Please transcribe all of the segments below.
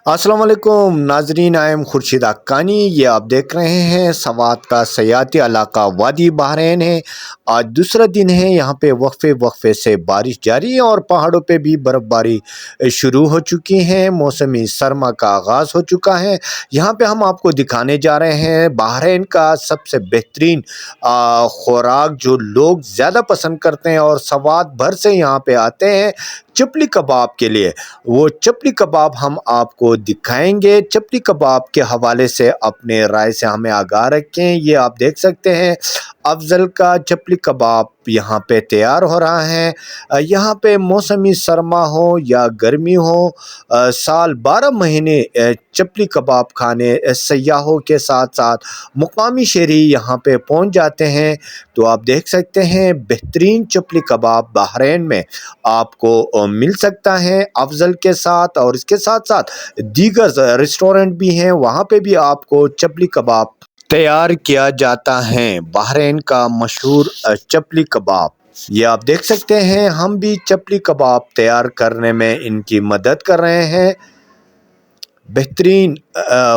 अस्सलाम वालेकुम नाजरीन, आयम खुर्शीद हक्कानी। ये आप देख रहे हैं सवात का सयाती इलाका वादी बहरैन है। आज दूसरा दिन है, यहाँ पे वक्फे वक्फे से बारिश जारी है और पहाड़ों पे भी बर्फ़बारी शुरू हो चुकी है। मौसमी सरमा का आगाज़ हो चुका है। यहाँ पे हम आपको दिखाने जा रहे हैं बहरैन का सबसे बेहतरीन खुराक जो लोग ज़्यादा पसंद करते हैं और सवात भर से यहाँ पे आते हैं चपली कबाब के लिए। वो चपली कबाब हम आपको दिखाएंगे। चपली कबाब के हवाले से अपने राय से हमें आगाह रखें। ये आप देख सकते हैं अफजल का चपली कबाब यहाँ पे तैयार हो रहा है। यहाँ पे मौसमी सरमा हो या गर्मी हो, साल 12 महीने चपली कबाब खाने सयाहों के साथ साथ मुकामी शहरी यहाँ पे पहुँच जाते हैं। तो आप देख सकते हैं बेहतरीन चपली कबाब बहरैन में आपको मिल सकता है अफजल के साथ, और इसके साथ साथ दीगर रेस्टोरेंट भी हैं, वहाँ पे भी आपको चपली कबाब तैयार किया जाता है। बहरैन का मशहूर चपली कबाब, ये आप देख सकते हैं। हम भी चपली कबाब तैयार करने में इनकी मदद कर रहे हैं। बेहतरीन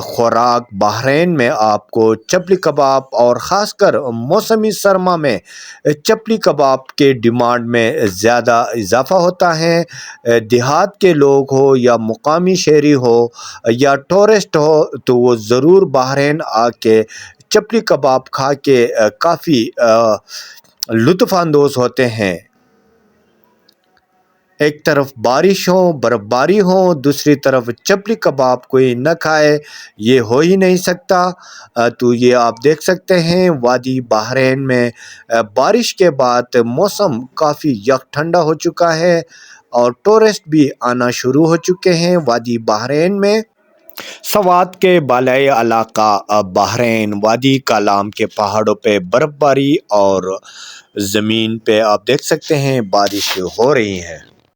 खुराक बहरैन में आपको चपली कबाब, और ख़ासकर मौसमी सरमा में चपली कबाब के डिमांड में ज़्यादा इजाफ़ा होता है। देहात के लोग हो या मुकामी शहरी हो या टूरिस्ट हो, तो वो ज़रूर बहरैन आके चपली कबाब खा के काफ़ी लुत्फ़ अंदोज़ होते हैं। एक तरफ बारिश हो, बर्फ़बारी हो, दूसरी तरफ चपली कबाब कोई न खाए, ये हो ही नहीं सकता। तो ये आप देख सकते हैं वादी बहरैन में बारिश के बाद मौसम काफ़ी यक ठंडा हो चुका है और टूरिस्ट भी आना शुरू हो चुके हैं वादी बहरैन में। सवात के बालाई इलाका बहरैन वादी कालाम के पहाड़ों पे बर्फ़बारी और ज़मीन पे आप देख सकते हैं बारिश हो रही है।